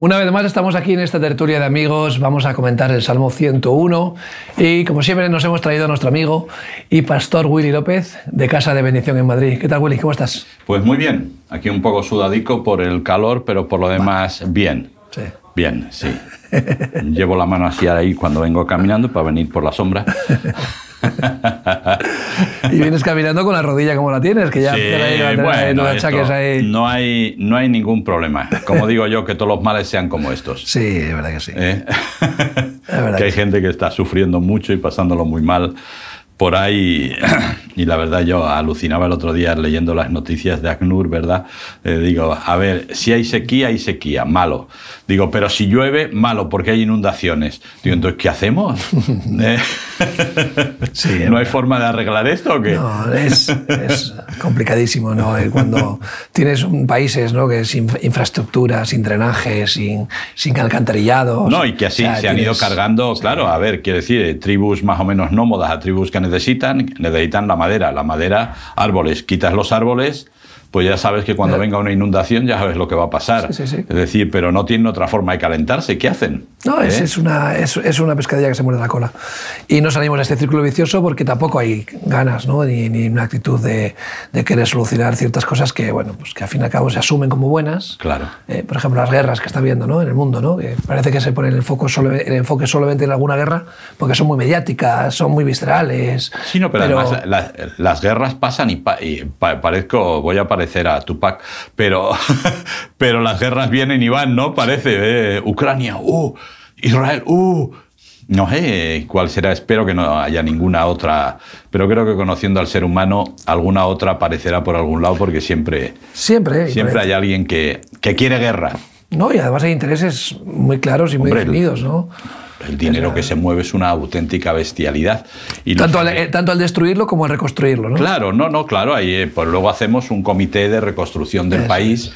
Una vez más estamos aquí en esta tertulia de amigos, vamos a comentar el Salmo 101 y como siempre nos hemos traído a nuestro amigo y pastor Willy López de Casa de Bendición en Madrid. ¿Qué tal, Willy? ¿Cómo estás? Pues muy bien, aquí un poco sudadico por el calor, pero por lo demás bien. Sí. Bien, sí. Llevo la mano así ahí cuando vengo caminando para venir por la sombra. Y vienes caminando con la rodilla como la tienes, que ya sí, bueno, ahí. No hay ningún problema. Como digo yo, que todos los males sean como estos. Sí, es verdad que sí. Es verdad que hay gente que está sufriendo mucho y pasándolo muy mal por ahí, y la verdad yo alucinaba el otro día leyendo las noticias de ACNUR, ¿verdad? Digo, a ver, si hay sequía, malo. Digo, pero si llueve, malo, porque hay inundaciones. Digo, entonces, ¿qué hacemos? Sí, ¿No hay forma de arreglar esto o qué? No, es complicadísimo, ¿no? Cuando tienes países, ¿no?, que sin infraestructura, sin drenaje, sin alcantarillados. No, y que así se han ido cargando, claro, a ver, quiero decir, tribus más o menos nómadas a tribus que necesitan la madera, árboles, quitas los árboles, pues ya sabes que cuando venga una inundación ya sabes lo que va a pasar. Sí. Es decir, pero no tienen otra forma de calentarse. ¿Qué hacen? No, es una pescadilla que se muerde la cola. Y no salimos de este círculo vicioso porque tampoco hay ganas, ¿no?, ni una actitud de querer solucionar ciertas cosas que, bueno, pues que al fin y al cabo se asumen como buenas. Claro. Por ejemplo, las guerras que está habiendo, ¿no?, en el mundo, ¿no?, que parece que se pone el enfoque solamente en alguna guerra porque son muy mediáticas, son muy viscerales. Sí, no, pero además las guerras pasan y voy a parecer a Tupac, pero las guerras vienen y van, ¿no? Parece, Ucrania, Israel, no sé cuál será, espero que no haya ninguna otra, pero creo que conociendo al ser humano, alguna otra aparecerá por algún lado, porque siempre hay alguien que quiere guerra. No, y además hay intereses muy claros y muy definidos, ¿no? El dinero que se mueve es una auténtica bestialidad. Y tanto al destruirlo como al reconstruirlo, ¿no? Claro, claro. Ahí, pues luego hacemos un comité de reconstrucción del país,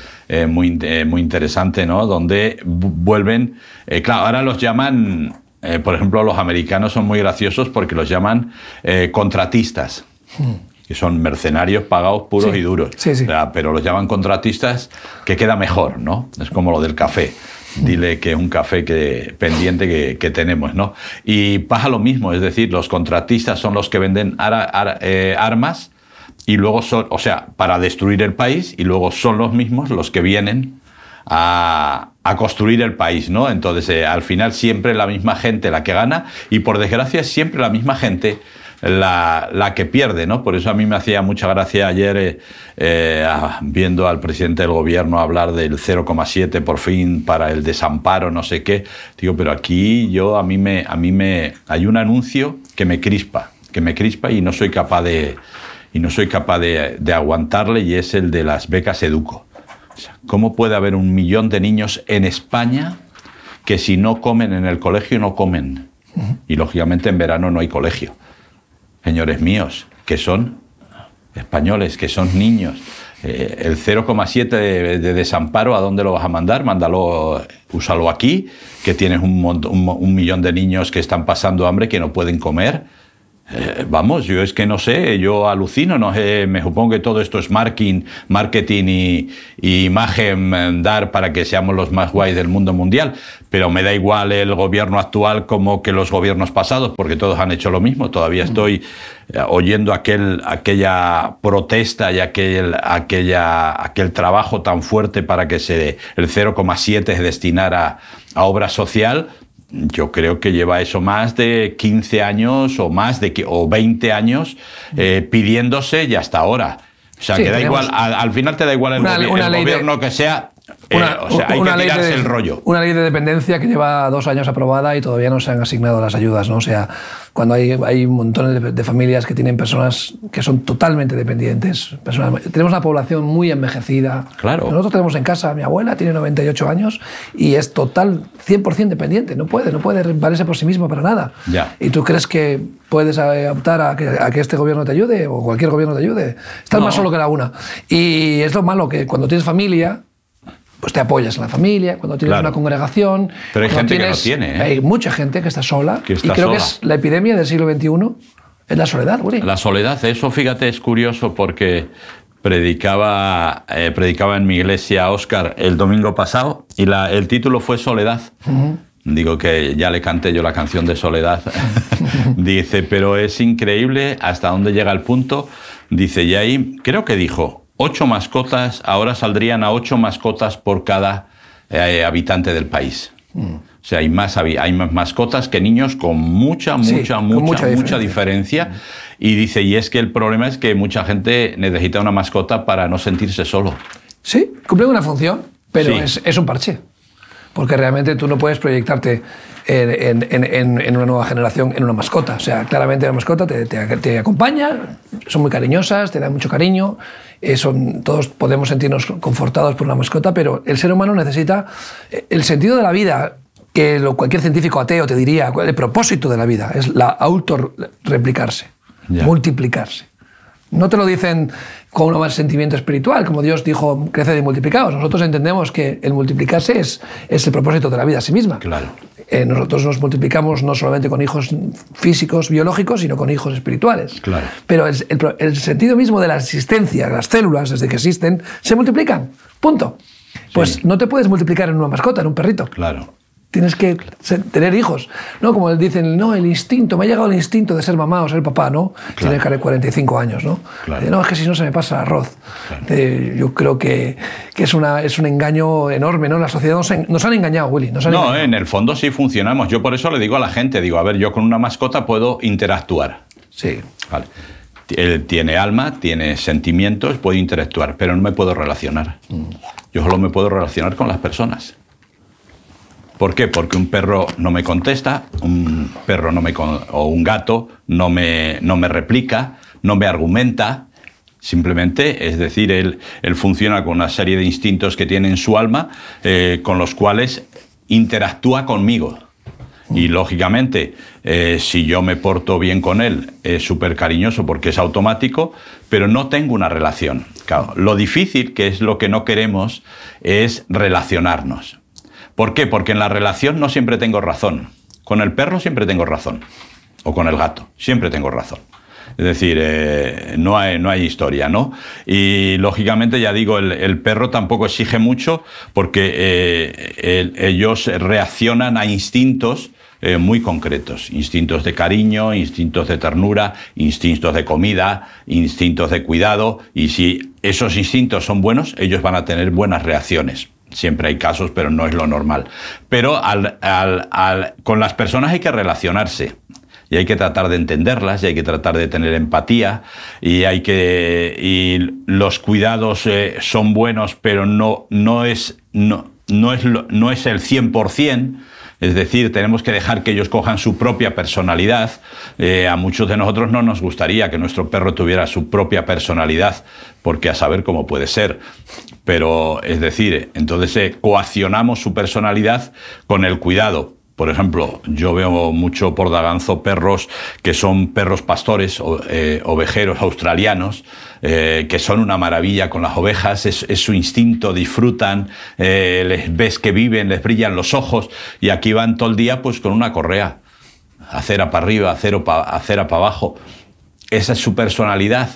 muy interesante, ¿no? Donde vuelven... claro, ahora los llaman... por ejemplo, los americanos son muy graciosos porque los llaman contratistas. Que son mercenarios pagados puros y duros. Sí. O sea, pero los llaman contratistas, que queda mejor, ¿no? Es como lo del café. Dile que es un café pendiente que tenemos, ¿no? Y pasa lo mismo, es decir, los contratistas son los que venden armas y luego son, o sea, para destruir el país, y luego son los mismos los que vienen a construir el país, ¿no? Entonces, al final siempre la misma gente la que gana, y por desgracia siempre la misma gente la que pierde, ¿no? Por eso a mí me hacía mucha gracia ayer viendo al presidente del gobierno hablar del 0,7 por fin para el desamparo, no sé qué. Digo, pero aquí a mí me hay un anuncio que me crispa y no soy capaz de aguantarle, y es el de las becas Educo. O sea, ¿cómo puede haber 1 millón de niños en España que si no comen en el colegio no comen? Y lógicamente en verano no hay colegio. Señores míos, que son españoles, que son niños, el 0,7 de desamparo, ¿a dónde lo vas a mandar? Mándalo, úsalo aquí, que tienes un millón de niños que están pasando hambre, que no pueden comer. Vamos, yo es que no sé, yo alucino, no sé, me supongo que todo esto es marketing y imagen, dar para que seamos los más guays del mundo mundial, pero me da igual el gobierno actual como que los gobiernos pasados, porque todos han hecho lo mismo. Todavía estoy oyendo aquella protesta y aquel trabajo tan fuerte para que el 0,7 se destinara a obra social. Yo creo que lleva eso más de 15 años o 20 años pidiéndose, y hasta ahora. O sea, que da igual, al final te da igual el gobierno que sea. Hay que tirarse el rollo. Una ley de dependencia que lleva 2 años aprobada y todavía no se han asignado las ayudas, ¿no? O sea, cuando hay un montón de familias que tienen personas que son totalmente dependientes. Tenemos una población muy envejecida. Claro. Nosotros tenemos en casa, mi abuela tiene 98 años y es 100% dependiente. No puede valerse por sí mismo para nada. Ya. ¿Y tú crees que puedes optar a que este gobierno te ayude o cualquier gobierno te ayude? Estás más solo que la una. Y es lo malo, que cuando tienes familia, pues te apoyas en la familia, cuando tienes una congregación. Pero hay gente que no tiene. Hay mucha gente que está sola. Y creo que es la epidemia del siglo XXI, es la soledad, Willy. La soledad, eso fíjate, es curioso porque predicaba en mi iglesia, Óscar, el domingo pasado, y el título fue Soledad. Digo que ya le canté yo la canción de Soledad. Dice, pero es increíble hasta dónde llega el punto. Dice, y ahí creo que dijo, 8 mascotas, ahora saldrían a 8 mascotas por cada habitante del país. O sea, hay más mascotas que niños con mucha diferencia. Y dice, y es que el problema es que mucha gente necesita una mascota para no sentirse solo. Sí, cumple una función, pero sí. es un parche. Porque realmente tú no puedes proyectarte en una nueva generación en una mascota. O sea, claramente la mascota te acompaña, son muy cariñosas, te dan mucho cariño, todos podemos sentirnos confortados por una mascota, pero el ser humano necesita el sentido de la vida, que cualquier científico ateo te diría, el propósito de la vida es la autorreplicarse, multiplicarse. No te lo dicen con un sentimiento espiritual, como Dios dijo, creced y multiplicaos. Nosotros entendemos que el multiplicarse es el propósito de la vida a sí misma. Claro. Nosotros nos multiplicamos no solamente con hijos físicos, biológicos, sino con hijos espirituales. Claro. Pero el sentido mismo de la existencia, las células, desde que existen, se multiplican. Punto. Pues sí. No te puedes multiplicar en una mascota, en un perrito. Claro. Tienes que tener hijos. No, como dicen, no, el instinto, me ha llegado el instinto de ser mamá o ser papá, ¿no? Claro. Tiene 45 años, ¿no? Claro. No, es que si no se me pasa el arroz. Claro. Yo creo que es un engaño enorme, ¿no? La sociedad nos han engañado, Willy. No, en el fondo sí funcionamos. Yo por eso le digo a la gente, digo, a ver, yo con una mascota puedo interactuar. Sí. Vale. Él tiene alma, tiene sentimientos, puede interactuar, pero no me puedo relacionar. Yo solo me puedo relacionar con las personas. ¿Por qué? Porque un perro no me contesta, un perro o un gato no me replica, no me argumenta. Simplemente, es decir, él funciona con una serie de instintos que tiene en su alma, con los cuales interactúa conmigo. Y lógicamente, si yo me porto bien con él, es súper cariñoso porque es automático, pero no tengo una relación. Claro, lo difícil, que es lo que no queremos, es relacionarnos. ¿Por qué? Porque en la relación no siempre tengo razón. Con el perro siempre tengo razón. O con el gato, siempre tengo razón. Es decir, no hay historia, ¿no? Y lógicamente, ya digo, el perro tampoco exige mucho porque ellos reaccionan a instintos muy concretos. Instintos de cariño, instintos de ternura, instintos de comida, instintos de cuidado. Y si esos instintos son buenos, ellos van a tener buenas reacciones. Siempre hay casos, pero no es lo normal. Pero con las personas hay que relacionarse. Y hay que tratar de entenderlas, y hay que tratar de tener empatía, y los cuidados son buenos, pero no es el 100%. Es decir, tenemos que dejar que ellos cojan su propia personalidad. A muchos de nosotros no nos gustaría que nuestro perro tuviera su propia personalidad, porque a saber cómo puede ser. Pero, es decir, entonces coaccionamos su personalidad con el cuidado. Por ejemplo, yo veo mucho por Daganzo perros que son perros pastores, ovejeros australianos, que son una maravilla con las ovejas, es su instinto, disfrutan, les ves que viven, les brillan los ojos, y aquí van todo el día pues con una correa, acera para arriba, acera para abajo. Esa es su personalidad.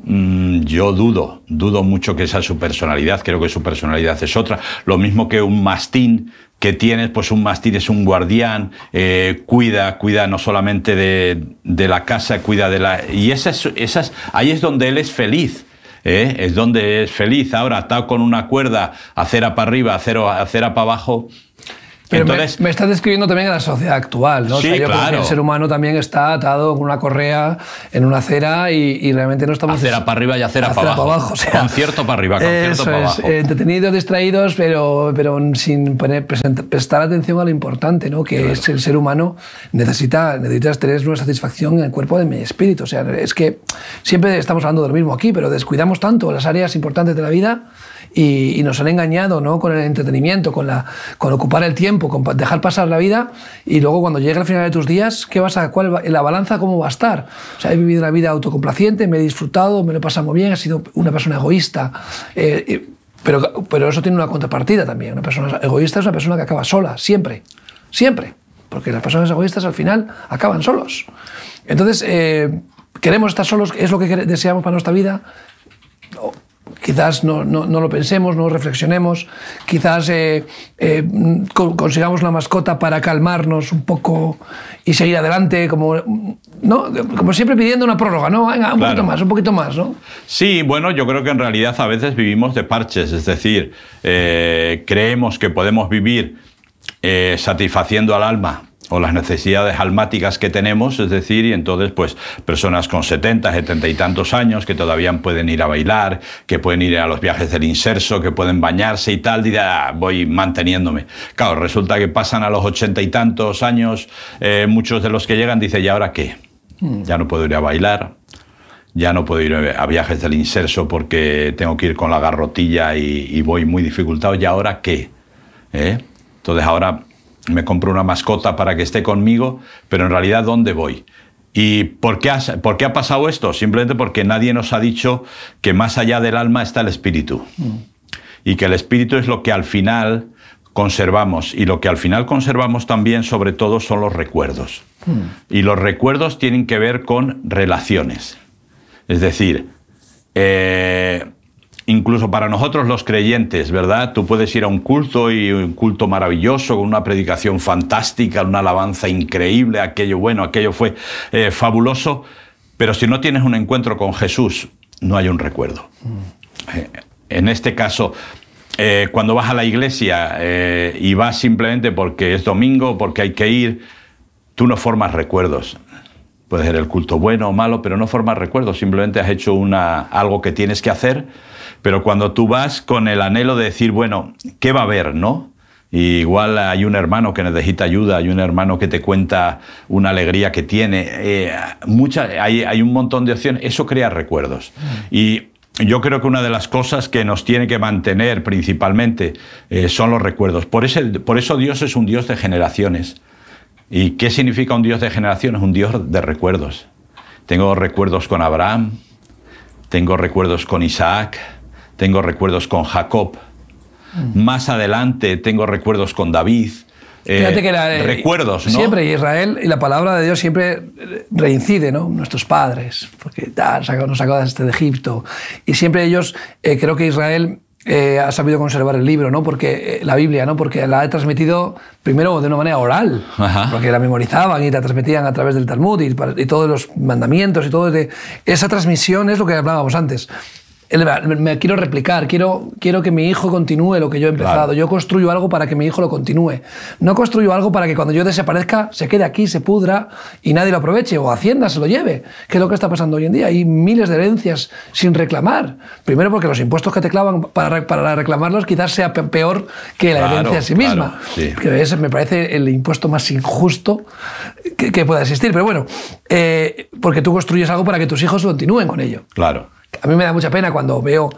Yo dudo mucho que esa es su personalidad, creo que su personalidad es otra. Lo mismo que un mastín que tienes, pues un mastín es un guardián, cuida no solamente de la casa, cuida de la... Y ahí es donde él es feliz. Es donde es feliz. Ahora, atado con una cuerda, acera para arriba, acera para abajo... Pero entonces, me estás describiendo también a la sociedad actual, ¿no? Sí, o sea, yo creo que claro. El ser humano también está atado con una correa en una acera y realmente no estamos... Acera para arriba y acera para abajo. O sea, concierto para arriba, concierto para abajo. Entretenidos, distraídos, pero sin prestar atención a lo importante, ¿no? Que es el ser humano necesitas tener una satisfacción en el cuerpo de mi espíritu. O sea, es que siempre estamos hablando de lo mismo aquí, pero descuidamos tanto las áreas importantes de la vida y nos han engañado, ¿no? Con el entretenimiento, con ocupar el tiempo, con dejar pasar la vida, y luego cuando llegue al final de tus días, la balanza cómo va a estar. O sea, he vivido una vida autocomplaciente, me he disfrutado, me lo he pasado muy bien, he sido una persona egoísta, pero eso tiene una contrapartida también. Una persona egoísta es una persona que acaba sola, siempre, porque las personas egoístas al final acaban solos. Entonces, ¿queremos estar solos? ¿Es lo que deseamos para nuestra vida? quizás no lo pensemos, no reflexionemos, quizás consigamos la mascota para calmarnos un poco y seguir adelante, como siempre pidiendo una prórroga, ¿no? Venga, un poquito más, ¿no? Sí, bueno, yo creo que en realidad a veces vivimos de parches, es decir, creemos que podemos vivir satisfaciendo al alma o las necesidades almáticas que tenemos, es decir, y entonces pues personas con 70, 70 y tantos años que todavía pueden ir a bailar, que pueden ir a los viajes del inserso, que pueden bañarse y tal, dirá, voy manteniéndome. Claro, resulta que pasan a los 80 y tantos años, muchos de los que llegan dicen, ¿y ahora qué? Ya no puedo ir a bailar, ya no puedo ir a viajes del inserso porque tengo que ir con la garrotilla y voy muy dificultado, ¿y ahora qué? Entonces ahora me compro una mascota para que esté conmigo, pero en realidad, ¿dónde voy? ¿Y por qué ha pasado esto? Simplemente porque nadie nos ha dicho que más allá del alma está el espíritu. Y que el espíritu es lo que al final conservamos. Y lo que al final conservamos también, sobre todo, son los recuerdos. Y los recuerdos tienen que ver con relaciones. Es decir, incluso para nosotros los creyentes, ¿verdad? Tú puedes ir a un culto y un culto maravilloso, con una predicación fantástica, una alabanza increíble, aquello fue fabuloso, pero si no tienes un encuentro con Jesús, no hay un recuerdo. En este caso, cuando vas a la iglesia y vas simplemente porque es domingo, porque hay que ir, tú no formas recuerdos. Puede ser el culto bueno o malo, pero no formas recuerdos, simplemente has hecho algo que tienes que hacer. Pero cuando tú vas con el anhelo de decir, bueno, ¿qué va a haber, no? Y igual hay un hermano que necesita ayuda, hay un hermano que te cuenta una alegría que tiene, hay un montón de opciones, eso crea recuerdos. Y yo creo que una de las cosas que nos tiene que mantener principalmente son los recuerdos. Por eso Dios es un Dios de generaciones. ¿Y qué significa un Dios de generaciones? Un Dios de recuerdos. Tengo recuerdos con Abraham, tengo recuerdos con Isaac, tengo recuerdos con Jacob. Más adelante tengo recuerdos con David. Fíjate que recuerdos, ¿no? Siempre Israel y la palabra de Dios siempre reincide, ¿no? Nuestros padres, porque nos sacaste de Egipto. Y siempre ellos, creo que Israel ha sabido conservar el libro, ¿no? Porque la Biblia, ¿no? Porque la ha transmitido primero de una manera oral, porque la memorizaban y la transmitían a través del Talmud y todos los mandamientos y todo. Esa transmisión es lo que hablábamos antes. Me quiero replicar, quiero que mi hijo continúe lo que yo he empezado. Claro. Yo construyo algo para que mi hijo lo continúe. No construyo algo para que cuando yo desaparezca se quede aquí, se pudra y nadie lo aproveche o Hacienda se lo lleve, que es lo que está pasando hoy en día. Hay miles de herencias sin reclamar. Primero porque los impuestos que te clavan para reclamarlos quizás sea peor que la herencia en sí misma. Sí. Que ese me parece el impuesto más injusto que pueda existir. Pero bueno, porque tú construyes algo para que tus hijos continúen con ello. Claro. A mí me da mucha pena cuando veo,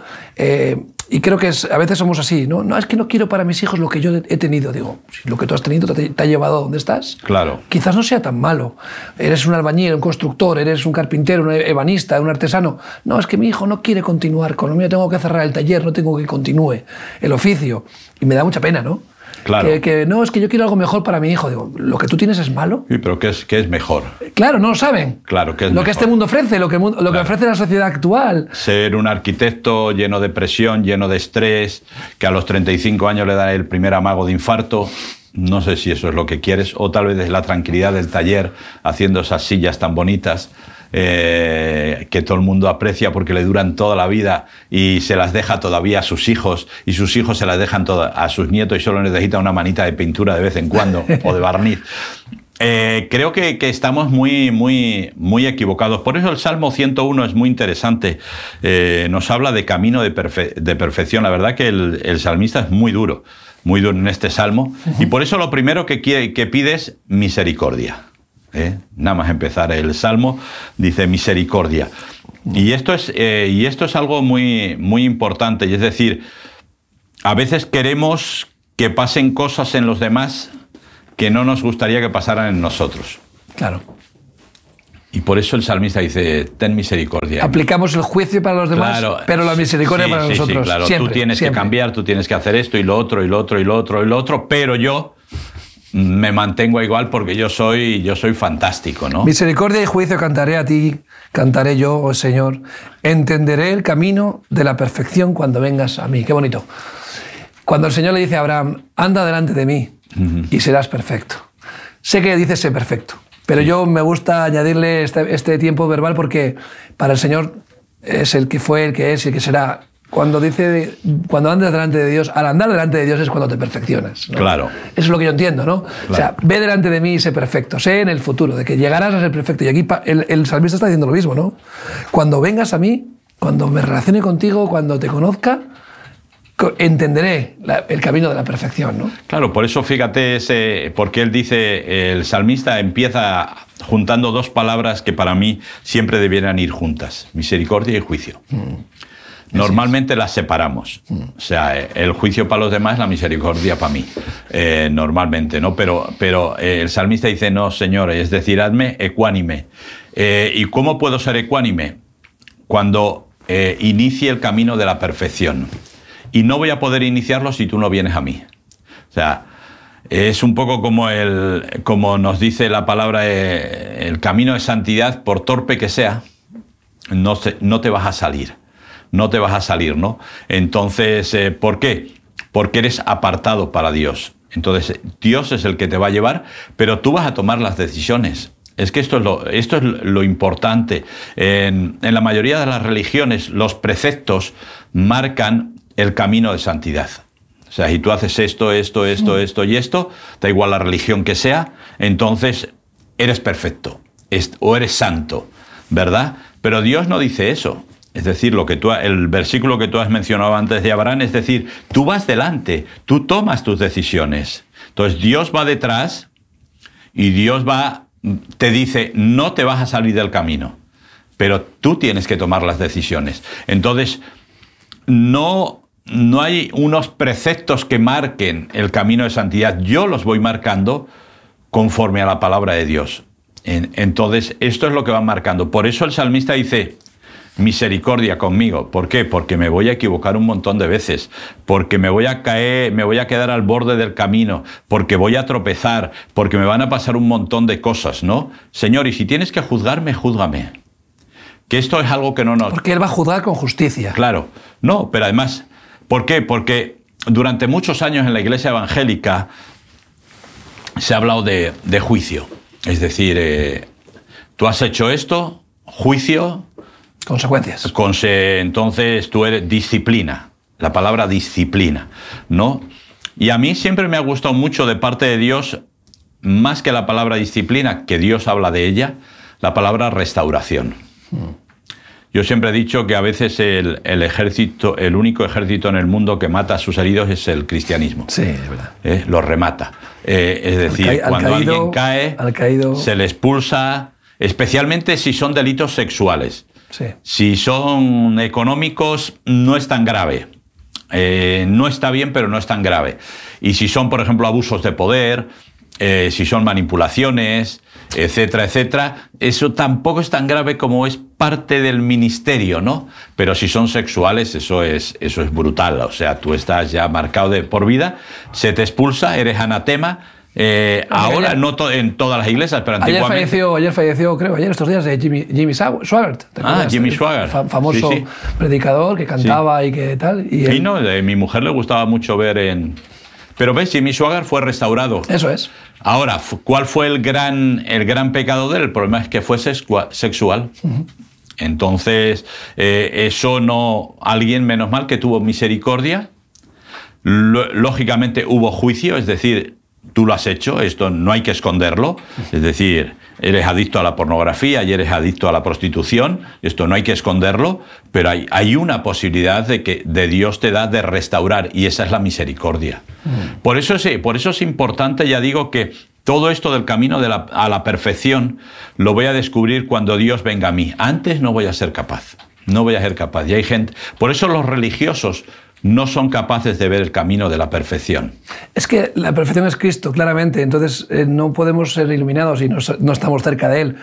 y creo que a veces somos así, ¿no? No, es que no quiero para mis hijos lo que yo he tenido. Digo, si lo que tú has tenido te ha llevado a donde estás, claro. Quizás no sea tan malo. Eres un albañil, un constructor, eres un carpintero, un ebanista, un artesano. No, es que mi hijo no quiere continuar con lo mío, tengo que cerrar el taller, no tengo que continúe el oficio. Y me da mucha pena, ¿no? Claro. Que no, es que yo quiero algo mejor para mi hijo. Digo, ¿lo que tú tienes es malo? Sí, pero ¿qué es mejor? Claro, no lo saben. Claro, ¿qué es lo mejor? Que este mundo ofrece, lo que ofrece la sociedad actual. Ser un arquitecto lleno de presión, lleno de estrés, que a los 35 años le da el primer amago de infarto. No sé si eso es lo que quieres, o tal vez es la tranquilidad del taller, haciendo esas sillas tan bonitas. Que todo el mundo aprecia porque le duran toda la vida y se las deja todavía a sus hijos y sus hijos se las dejan a sus nietos y solo necesitan una manita de pintura de vez en cuando o de barniz. Creo que estamos muy equivocados. Por eso el Salmo 101 es muy interesante. Nos habla de camino de perfección. La verdad que el salmista es muy duro en este salmo. Y por eso lo primero que pide es misericordia. Nada más empezar el Salmo, dice misericordia. Y esto es algo muy importante. Y es decir, a veces queremos que pasen cosas en los demás que no nos gustaría que pasaran en nosotros. Claro. Y por eso el salmista dice, ten misericordia. Aplicamos el juicio para los demás, claro, pero la misericordia para nosotros. Sí, claro. Siempre, tú tienes que cambiar, tú tienes que hacer esto y lo otro, y lo otro, y lo otro, y lo otro, pero yo me mantengo igual porque yo soy fantástico, ¿no? Misericordia y juicio cantaré a ti, cantaré yo, oh Señor. Entenderé el camino de la perfección cuando vengas a mí. Qué bonito. Cuando el Señor le dice a Abraham, anda delante de mí y serás perfecto. Sé que dice sé perfecto, pero yo me gusta añadirle este tiempo verbal porque para el Señor es el que fue, el que es y el que será. Cuando andas delante de Dios, al andar delante de Dios es cuando te perfeccionas, ¿no? Claro. Eso es lo que yo entiendo, ¿no? Claro. O sea, ve delante de mí y sé perfecto. Sé en el futuro, de que llegarás a ser perfecto. Y aquí el salmista está diciendo lo mismo, ¿no? Cuando vengas a mí, cuando me relacione contigo, cuando te conozca, entenderé el camino de la perfección, ¿no? Claro, por eso fíjate, porque él dice, el salmista empieza juntando dos palabras que para mí siempre debieran ir juntas, misericordia y juicio. Normalmente las separamos, o sea, el juicio para los demás, la misericordia para mí, normalmente, ¿no? Pero el salmista dice, no, Señor, es decir, hazme ecuánime. ¿Y cómo puedo ser ecuánime? Cuando inicie el camino de la perfección. Y no voy a poder iniciarlo si tú no vienes a mí. O sea, es un poco como nos dice la palabra, el camino de santidad, por torpe que sea, no te vas a salir. No te vas a salir, ¿no? Entonces, ¿por qué? Porque eres apartado para Dios. Entonces, Dios es el que te va a llevar, pero tú vas a tomar las decisiones. Es que esto es lo importante. En la mayoría de las religiones, los preceptos marcan el camino de santidad. O sea, si tú haces esto y esto, da igual la religión que sea, entonces eres perfecto o eres santo, ¿verdad? Pero Dios no dice eso. Es decir, el versículo que tú has mencionado antes de Abraham, es decir, tú vas delante, tú tomas tus decisiones. Entonces Dios va detrás y Dios te dice, no te vas a salir del camino, pero tú tienes que tomar las decisiones. Entonces, no hay unos preceptos que marquen el camino de santidad. Yo los voy marcando conforme a la palabra de Dios. Entonces, esto es lo que va marcando. Por eso el salmista dice, misericordia conmigo. ¿Por qué? Porque me voy a equivocar un montón de veces, porque me voy a caer, me voy a quedar al borde del camino, porque voy a tropezar, porque me van a pasar un montón de cosas, ¿no? Señor, y si tienes que juzgarme, júzgame. Que esto es algo que no nos... Porque Él va a juzgar con justicia. Claro. No, pero además, ¿por qué? Porque durante muchos años en la Iglesia evangélica se ha hablado de juicio. Es decir, tú has hecho esto, juicio... Consecuencias. Entonces tú eres disciplina, la palabra disciplina, ¿no? Y a mí siempre me ha gustado mucho de parte de Dios, más que la palabra disciplina, que Dios habla de ella, la palabra restauración. Yo siempre he dicho que a veces el único ejército en el mundo que mata a sus heridos es el cristianismo. Sí, es verdad. Los remata. Es decir, cuando alguien cae, se le expulsa, especialmente si son delitos sexuales. Sí. Si son económicos, no es tan grave. No está bien, pero no es tan grave. Y si son, por ejemplo, abusos de poder, si son manipulaciones, etcétera, etcétera, eso tampoco es tan grave como es parte del ministerio, ¿no? Pero si son sexuales, eso es brutal. O sea, tú estás ya marcado por vida, se te expulsa, eres anatema. Ahora no en todas las iglesias, pero antiguamente... Ayer falleció, creo, estos días, Jimmy Swaggart. Jimmy Swaggart. Famoso predicador que cantaba y que tal. Y no, a mi mujer le gustaba mucho ver Pero ves, Jimmy Swaggart fue restaurado. Eso es. Ahora, ¿cuál fue el gran pecado de él? El problema es que fue sexual. Entonces, eso no... Alguien, menos mal, que tuvo misericordia. Lógicamente hubo juicio, es decir... Tú lo has hecho, esto no hay que esconderlo, es decir, eres adicto a la pornografía y eres adicto a la prostitución, esto no hay que esconderlo, pero hay una posibilidad de Dios te da de restaurar y esa es la misericordia. Por eso es importante, ya digo, que todo esto del camino a la perfección lo voy a descubrir cuando Dios venga a mí. Antes no voy a ser capaz, no voy a ser capaz. Y hay gente, por eso los religiosos no son capaces de ver el camino de la perfección. Es que la perfección es Cristo, claramente, entonces no podemos ser iluminados y no estamos cerca de Él.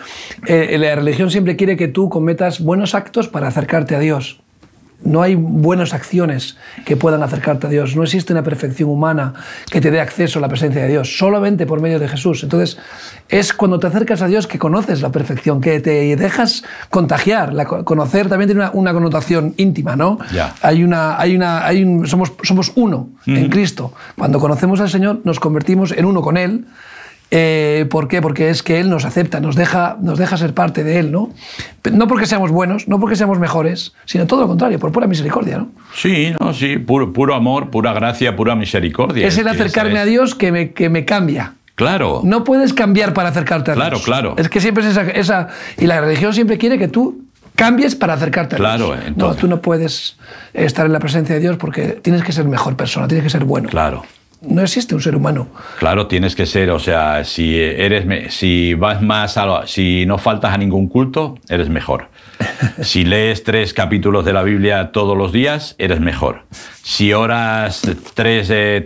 La religión siempre quiere que tú cometas buenos actos para acercarte a Dios. No hay buenas acciones que puedan acercarte a Dios. No existe una perfección humana que te dé acceso a la presencia de Dios, solamente por medio de Jesús. Entonces, es cuando te acercas a Dios que conoces la perfección, que te dejas contagiar. Conocer también tiene una connotación íntima, ¿no? Ya. Somos uno en Cristo. Cuando conocemos al Señor, nos convertimos en uno con Él. ¿Por qué? Porque es que Él nos acepta, nos deja ser parte de Él, ¿no? No porque seamos buenos, no porque seamos mejores, sino todo lo contrario, por pura misericordia, ¿no? Sí, puro amor, pura gracia, pura misericordia. Es el acercarme a Dios que me cambia. Claro. No puedes cambiar para acercarte a Dios. Claro. Es que siempre es esa... Y la religión siempre quiere que tú cambies para acercarte a Dios. Claro, entonces... No, tú no puedes estar en la presencia de Dios porque tienes que ser mejor persona, tienes que ser bueno. Claro. No existe un ser humano. Claro, tienes que ser, o sea, si vas más si no faltas a ningún culto, eres mejor. Si lees 3 capítulos de la Biblia todos los días, eres mejor. Si oras 3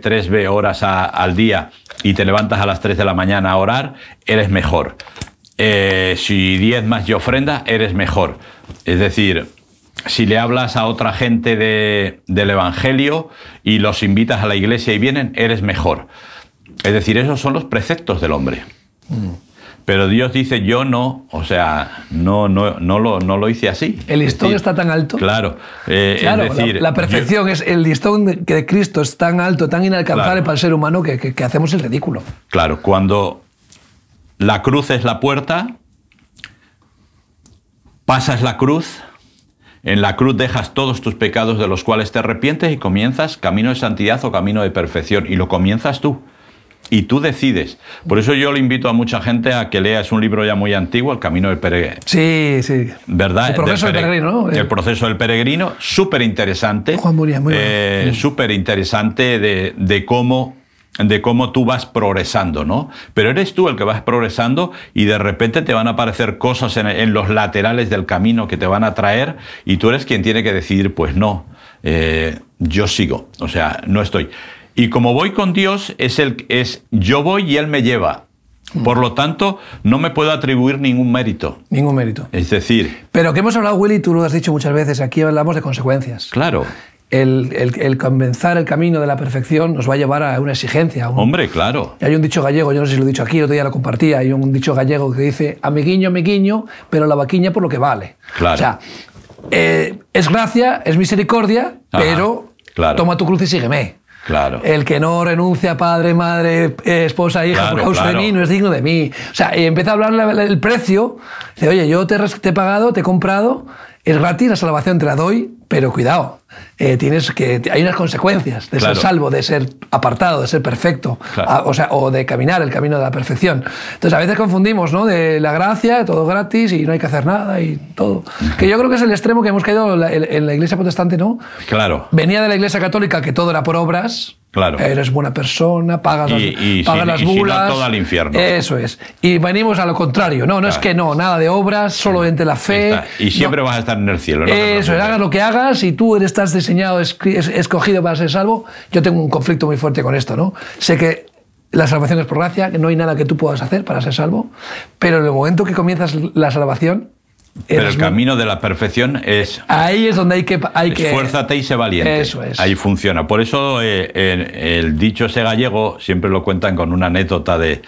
horas al día y te levantas a las 3 de la mañana a orar, eres mejor. Si diezmas y ofrenda, eres mejor. Es decir, si le hablas a otra gente del Evangelio y los invitas a la iglesia y vienen, eres mejor. Es decir, esos son los preceptos del hombre. Pero Dios dice, yo no, o sea, no lo hice así. El listón está tan alto. Claro. Claro, es decir, la perfección es el listón de Cristo es tan alto, tan inalcanzable para el ser humano que hacemos el ridículo. Claro, cuando la cruz es la puerta, pasas la cruz. En la cruz dejas todos tus pecados de los cuales te arrepientes y comienzas camino de santidad o camino de perfección. Y lo comienzas tú. Y tú decides. Por eso yo le invito a mucha gente a que lea, es un libro ya muy antiguo, El Camino del Peregrino. Sí. ¿Verdad? El proceso del peregrino, ¿no? El proceso del peregrino, súper interesante. Juan Muriel, muy bien. Súper interesante de cómo tú vas progresando, ¿no? Pero eres tú el que vas progresando y de repente te van a aparecer cosas en los laterales del camino que te van a atraer y tú eres quien tiene que decidir, pues no, yo sigo, o sea, no estoy. Y como voy con Dios, yo voy y Él me lleva. Por lo tanto, no me puedo atribuir ningún mérito. Ningún mérito. Es decir... Pero que hemos hablado, Willy, tú lo has dicho muchas veces, aquí hablamos de consecuencias. Claro. El comenzar el camino de la perfección nos va a llevar a una exigencia. Hombre, claro. Hay un dicho gallego, yo no sé si lo he dicho aquí, el otro día lo compartía, hay un dicho gallego que dice amiguiño, pero la vaquiña por lo que vale. Claro. O sea, es gracia, es misericordia, pero toma tu cruz y sígueme. Claro. El que no renuncia a padre, madre, esposa, hija por causa de mí no es digno de mí. O sea, empieza a hablar el precio. Dice, oye, yo te he pagado, te he comprado, es gratis, la salvación te la doy, pero cuidado, hay unas consecuencias de ser salvo, de ser apartado, de ser perfecto, o de caminar el camino de la perfección. Entonces a veces confundimos, ¿no? De la gracia, todo gratis y no hay que hacer nada y todo. Que yo creo que es el extremo que hemos caído en la iglesia protestante, ¿no? Claro. Venía de la iglesia católica que todo era por obras. Claro. Eres buena persona, pagas las bulas. Y si no, todo al infierno. Eso es. Y venimos a lo contrario. No es que nada de obras, solo entre la fe. Y siempre vas a estar en el cielo. Eso es, hagas lo que hagas y tú estás diseñado, escogido para ser salvo. Yo tengo un conflicto muy fuerte con esto, ¿no? Sé que la salvación es por gracia, que no hay nada que tú puedas hacer para ser salvo, pero en el momento que comienzas la salvación... Pero el camino de la perfección es... Ahí es donde hay que... Esfuérzate y sé valiente. Eso es. Ahí funciona. Por eso el dicho ese gallego siempre lo cuentan con una anécdota del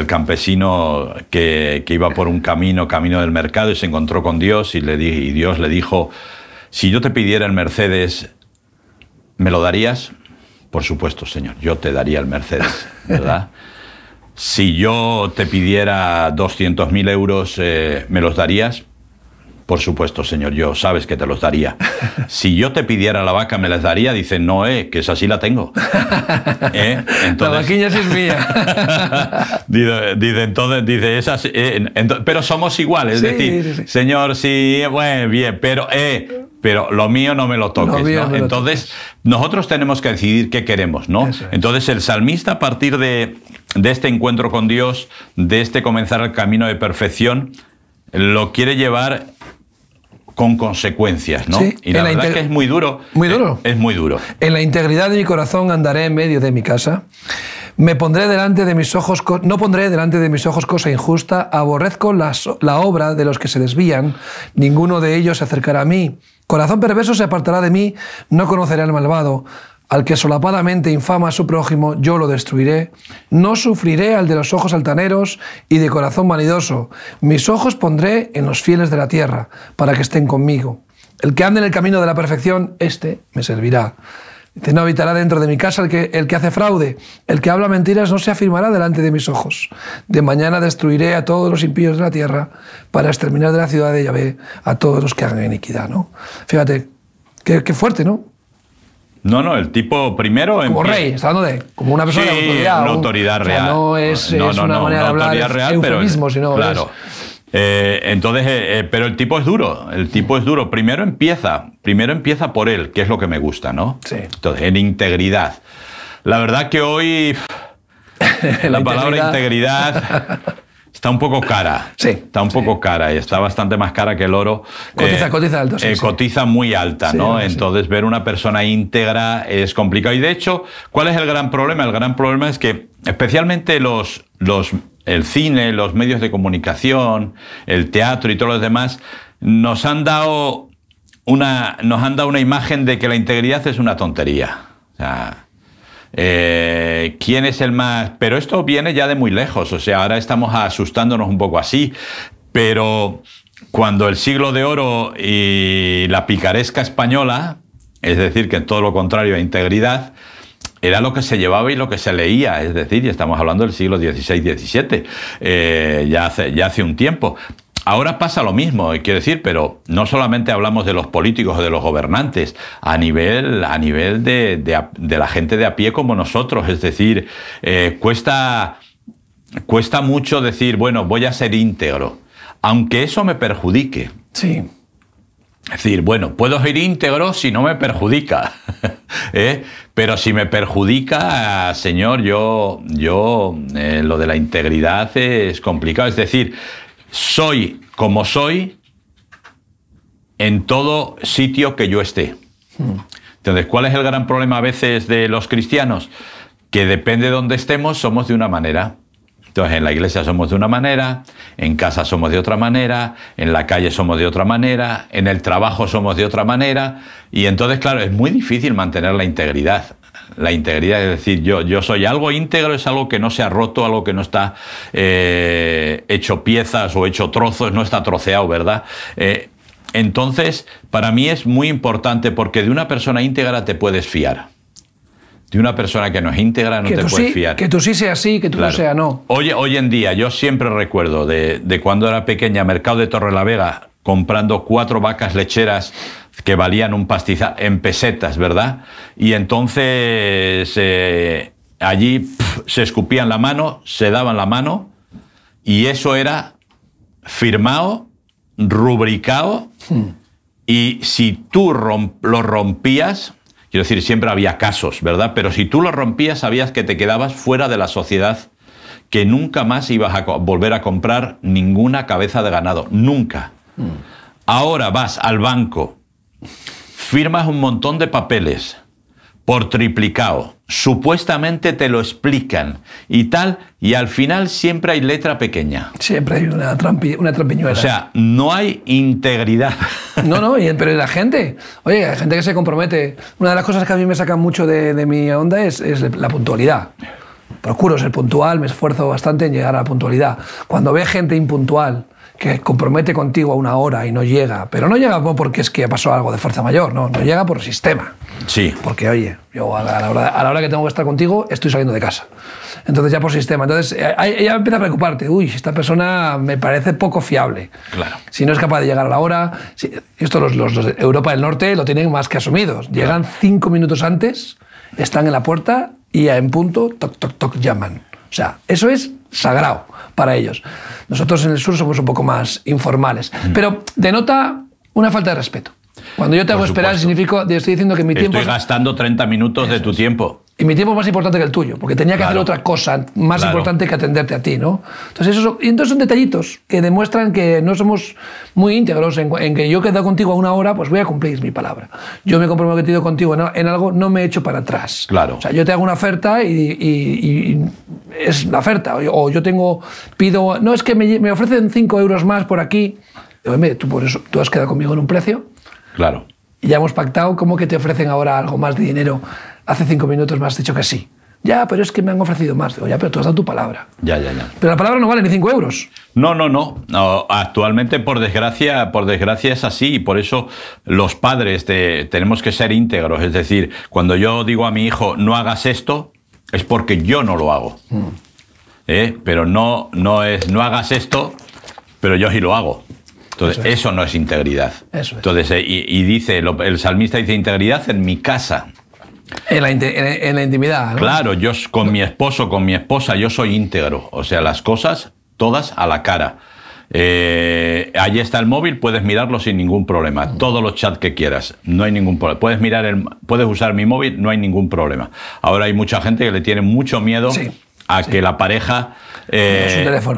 campesino que iba por un camino del mercado y se encontró con Dios y Dios le dijo, si yo te pidiera el Mercedes, ¿me lo darías? Por supuesto, Señor, yo te daría el Mercedes, ¿verdad? Si yo te pidiera 200.000 euros, ¿me los darías? Por supuesto, Señor, yo sabes que te los daría. Si yo te pidiera la vaca, ¿me las daría? Dice, no, que esa sí la tengo. Entonces, la vaquilla sí es mía. dice esas, pero somos iguales. Es decir, Señor, sí, bueno, bien, pero lo mío no me lo toques. ¿no? Entonces, nosotros tenemos que decidir qué queremos, ¿no? Entonces, el salmista, a partir de este encuentro con Dios, de este comenzar el camino de perfección, lo quiere llevar con consecuencias, ¿no? Sí, y la verdad es que es muy duro. Muy duro. Es muy duro. En la integridad de mi corazón andaré en medio de mi casa. No pondré delante de mis ojos cosa injusta. Aborrezco la obra de los que se desvían. Ninguno de ellos se acercará a mí. Corazón perverso se apartará de mí, no conoceré al malvado. Al que solapadamente infama a su prójimo, yo lo destruiré. No sufriré al de los ojos altaneros y de corazón vanidoso. Mis ojos pondré en los fieles de la tierra, para que estén conmigo. El que ande en el camino de la perfección, este me servirá. Dice, no habitará dentro de mi casa el que hace fraude. El que habla mentiras no se afirmará delante de mis ojos. De mañana destruiré a todos los impíos de la tierra, para exterminar de la ciudad de Yahvé a todos los que hagan iniquidad, ¿no? Fíjate, qué fuerte, ¿no? No, el tipo primero... Como rey, está hablando de... Como una persona de autoridad. Una autoridad real. No es una manera de hablar real, eufemismo, sino... Claro. Entonces, pero el tipo es duro. El tipo es duro. Primero empieza por él, que es lo que me gusta, ¿no? Sí. Entonces, en integridad. La verdad que hoy la palabra integridad... Está un poco cara. Sí. Está un poco cara y está bastante más cara que el oro. Cotiza alto, sí. Cotiza muy alta, sí, ¿no? Sí. Entonces, ver una persona íntegra es complicado. Y de hecho, ¿cuál es el gran problema? El gran problema es que, especialmente el cine, los medios de comunicación, el teatro y todos los demás, nos han dado una imagen de que la integridad es una tontería. O sea, ¿quién es el más...? Pero esto viene ya de muy lejos, o sea, ahora estamos asustándonos un poco así, pero cuando el siglo de oro y la picaresca española, es decir, que todo lo contrario a integridad, era lo que se llevaba y lo que se leía, es decir, y estamos hablando del siglo XVI-XVII, ya hace un tiempo. Ahora pasa lo mismo, quiero decir, pero no solamente hablamos de los políticos o de los gobernantes, a nivel de la gente de a pie como nosotros, es decir, cuesta mucho decir, bueno, voy a ser íntegro, aunque eso me perjudique. Sí. Es decir, bueno, puedo ser íntegro si no me perjudica, pero si me perjudica, señor, yo lo de la integridad es complicado, es decir, soy como soy en todo sitio que yo esté. Entonces, ¿cuál es el gran problema a veces de los cristianos? Que depende de dónde estemos, somos de una manera. Entonces, en la iglesia somos de una manera, en casa somos de otra manera, en la calle somos de otra manera, en el trabajo somos de otra manera, y entonces, claro, es muy difícil mantener la integridad. La integridad, es decir, yo soy algo íntegro, es algo que no se ha roto, algo que no está hecho piezas o hecho trozos, no está troceado, ¿verdad? Entonces, para mí es muy importante porque de una persona íntegra te puedes fiar. De una persona que no es íntegra no te puedes fiar. Que tú sí seas sí, que tú no sea no. Hoy en día, yo siempre recuerdo de cuando era pequeña, Mercado de Torrelavega, comprando 4 vacas lecheras que valían un pastizal en pesetas, ¿verdad? Y entonces allí se escupían la mano, se daban la mano, y eso era firmado, rubricado, y si tú lo rompías, quiero decir, siempre había casos, ¿verdad? Pero si tú lo rompías, sabías que te quedabas fuera de la sociedad, que nunca más ibas a volver a comprar ninguna cabeza de ganado, nunca. Ahora vas al banco, firmas un montón de papeles por triplicado, supuestamente te lo explican y tal, y al final siempre hay letra pequeña. Siempre hay una trampiñuela. O sea, no hay integridad. No, pero la gente, oye, hay gente que se compromete. Una de las cosas que a mí me sacan mucho de mi onda es la puntualidad. Procuro ser puntual, me esfuerzo bastante en llegar a la puntualidad. Cuando ve gente impuntual que compromete contigo a una hora y no llega, pero no llega porque es que pasó algo de fuerza mayor, no llega por sistema. Sí. Porque, oye, yo a la hora que tengo que estar contigo estoy saliendo de casa. Entonces ya por sistema. Entonces ella empieza a preocuparte. Uy, esta persona me parece poco fiable. Claro. Si no es capaz de llegar a la hora... Esto los de Europa del Norte lo tienen más que asumidos. Llegan 5 minutos antes, están en la puerta y en punto, toc, toc, toc, llaman. O sea, eso es sagrado para ellos. Nosotros en el sur somos un poco más informales. Pero denota una falta de respeto. Cuando yo te hago esperar, significa, te estoy diciendo que mi tiempo... Estoy gastando 30 minutos de tu tiempo. Y mi tiempo es más importante que el tuyo, porque tenía que hacer otra cosa más importante que atenderte a ti, ¿no? Entonces, entonces son detallitos que demuestran que no somos muy íntegros en que yo he quedado contigo a una hora, pues voy a cumplir mi palabra. Yo me he comprometido contigo en algo, no me he hecho para atrás. Claro. O sea, yo te hago una oferta y es la oferta. O yo pido... No, es que me ofrecen 5 euros más por aquí. Digo, tú has quedado conmigo en un precio. Claro. y ya hemos pactado, ¿cómo que te ofrecen ahora algo más de dinero? Hace 5 minutos me has dicho que sí. Ya, pero es que me han ofrecido más. Digo, ya, pero tú has dado tu palabra. Ya. Pero la palabra no vale ni 5 euros. No. Actualmente, por desgracia es así. Y por eso los padres tenemos que ser íntegros. Es decir, cuando yo digo a mi hijo, no hagas esto, es porque yo no lo hago. Pero no hagas esto, pero yo sí lo hago. Entonces, eso no es integridad. Eso es. Entonces, y dice, el salmista dice, integridad en mi casa. En la intimidad, ¿no? Claro, yo con mi esposo, con mi esposa, yo soy íntegro. O sea, las cosas todas a la cara. Allí está el móvil, puedes mirarlo sin ningún problema. Todos los chats que quieras, no hay ningún problema. Puedes usar mi móvil, no hay ningún problema. Ahora hay mucha gente que le tiene mucho miedo a que la pareja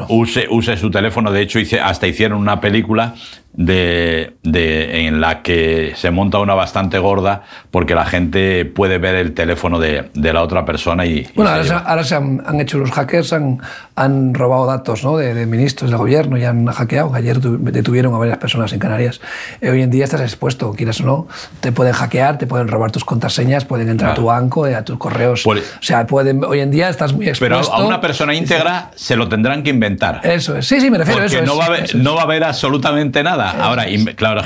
use su teléfono. De hecho, hasta hicieron una película en la que se monta una bastante gorda porque la gente puede ver el teléfono de la otra persona bueno, ahora se han hecho los hackers, han robado datos, ¿no? de ministros del gobierno y han hackeado. Ayer detuvieron a varias personas en Canarias. Hoy en día estás expuesto, quieras o no, te pueden hackear, te pueden robar tus contraseñas, pueden entrar a tu banco, a tus correos. O sea, hoy en día estás muy expuesto. Pero a una persona íntegra se lo tendrán que inventar. Eso es. Sí, me refiero a eso. Porque no va a haber absolutamente nada. Ahora, claro,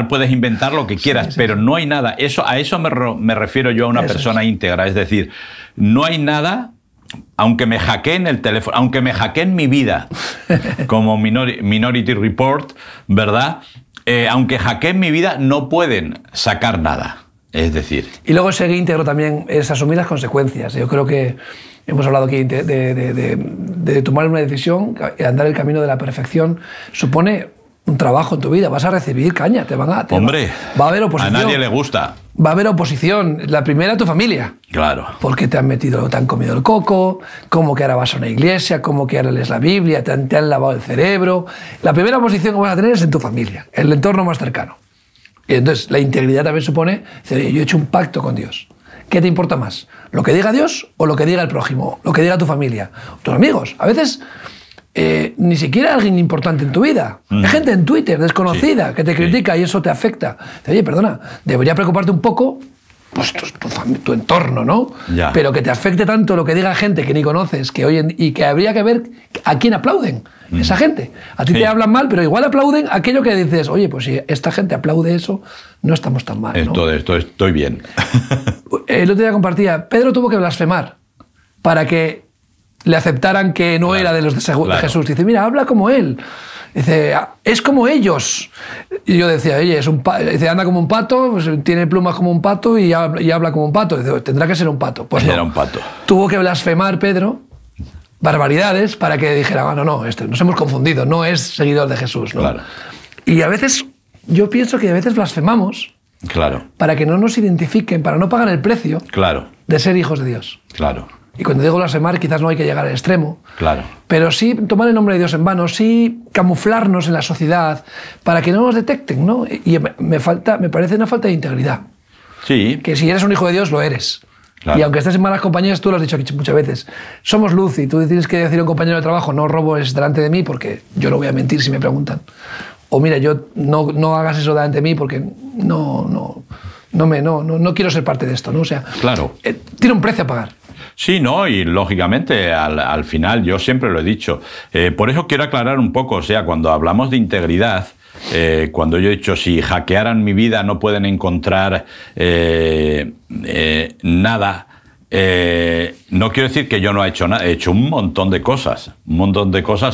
puedes inventar lo que quieras, pero no hay nada. A eso me refiero yo a una persona íntegra. Es decir, no hay nada, aunque me hackeen el teléfono, aunque me hackeen mi vida, como Minority Report, ¿verdad? Aunque hackeen mi vida, no pueden sacar nada. Es decir... Y luego ser íntegro también es asumir las consecuencias. Yo creo que hemos hablado aquí de tomar una decisión, andar el camino de la perfección, supone un trabajo en tu vida, vas a recibir caña, Hombre, va a haber oposición. A nadie le gusta. Va a haber oposición. La primera, tu familia. Claro. Porque te han comido el coco, como que ahora vas a una iglesia, como que ahora lees la Biblia, te han lavado el cerebro. La primera oposición que vas a tener es en tu familia, en el entorno más cercano. Y entonces, la integridad también supone, yo he hecho un pacto con Dios. ¿Qué te importa más? ¿Lo que diga Dios o lo que diga el prójimo? ¿Lo que diga tu familia? ¿Tus amigos? A veces... ni siquiera alguien importante en tu vida. Hay gente en Twitter desconocida que te critica y eso te afecta. Oye, perdona, debería preocuparte un poco pues, tu entorno, ¿no? Ya. Pero que te afecte tanto lo que diga gente que ni conoces y que habría que ver a quién aplauden esa gente. A ti te hablan mal, pero igual aplauden aquello que dices, oye, pues si esta gente aplaude eso, no estamos tan mal, ¿no? Estoy bien. El otro día compartía, Pedro tuvo que blasfemar para que le aceptaran que no era de los de Jesús. Dice, mira, habla como él. Dice, es como ellos. Y yo decía, oye, dice, anda como un pato, pues, tiene plumas como un pato y habla como un pato. Dice, tendrá que ser un pato. Pues no. Era un pato. Tuvo que blasfemar Pedro, barbaridades, para que dijera, no, nos hemos confundido, no es seguidor de Jesús, ¿no? Claro. Y a veces, yo pienso que a veces blasfemamos para que no nos identifiquen, para no pagar el precio de ser hijos de Dios. Claro. Y cuando digo blasfemar, quizás no hay que llegar al extremo. Claro. Pero sí tomar el nombre de Dios en vano, sí camuflarnos en la sociedad para que no nos detecten, ¿no? Y me parece una falta de integridad. Sí. Que si eres un hijo de Dios, lo eres. Claro. Y aunque estés en malas compañías, tú lo has dicho aquí muchas veces. Somos luz y tú tienes que decir a un compañero de trabajo, no robes delante de mí porque yo no voy a mentir si me preguntan. O mira, yo no hagas eso delante de mí porque no quiero ser parte de esto, ¿no? O sea, claro. Tiene un precio a pagar. Sí, no, y lógicamente al final yo siempre lo he dicho. Por eso quiero aclarar un poco, o sea, cuando hablamos de integridad, cuando yo he dicho si hackearan mi vida no pueden encontrar nada, no quiero decir que yo no he hecho nada, he hecho un montón de cosas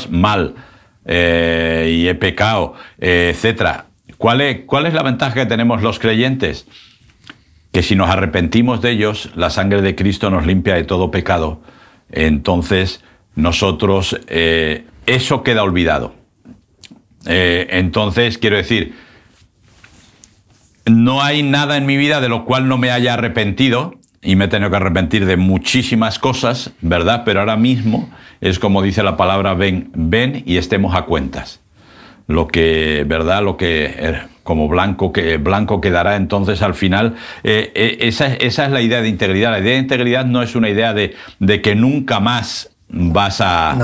mal y he pecado, etcétera. ¿Cuál es la ventaja que tenemos los creyentes? Que si nos arrepentimos de ellos, la sangre de Cristo nos limpia de todo pecado. Entonces, nosotros, eso queda olvidado. Entonces, quiero decir, no hay nada en mi vida de lo cual no me haya arrepentido, y me he tenido que arrepentir de muchísimas cosas, ¿verdad? Pero ahora mismo es como dice la palabra, ven y estemos a cuentas. Lo que, ¿verdad? Lo que como blanco quedará. Entonces al final esa es la idea de integridad. La idea de integridad no es una idea de que nunca más vas a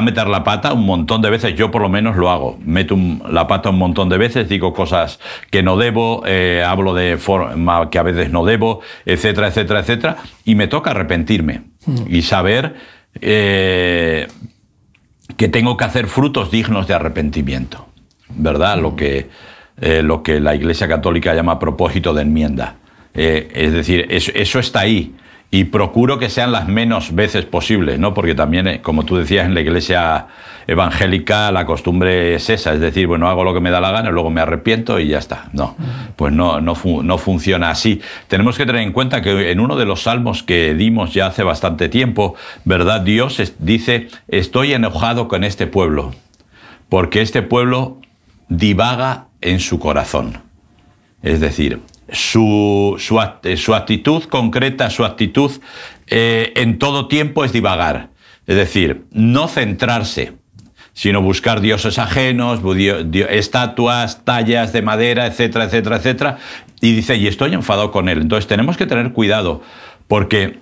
meter la pata un montón de veces. Yo por lo menos lo hago. Meto la pata un montón de veces, digo cosas que no debo, hablo de forma que a veces no debo, etcétera, etcétera, etcétera. Y me toca arrepentirme y saber que tengo que hacer frutos dignos de arrepentimiento, ¿verdad? Lo que la Iglesia Católica llama propósito de enmienda. Es decir, eso está ahí. Y procuro que sean las menos veces posibles, ¿no? Porque también, como tú decías, en la iglesia evangélica la costumbre es esa, es decir, bueno, hago lo que me da la gana, luego me arrepiento y ya está. No, pues no funciona así. Tenemos que tener en cuenta que en uno de los salmos que dimos ya hace bastante tiempo, ¿verdad? Dios dice, estoy enojado con este pueblo, porque este pueblo divaga en su corazón. Es decir, su actitud concreta, su actitud en todo tiempo es divagar. Es decir, no centrarse, sino buscar dioses ajenos, estatuas, tallas de madera, etcétera, etcétera, etcétera. Y dice, y estoy enfadado con él. Entonces tenemos que tener cuidado, porque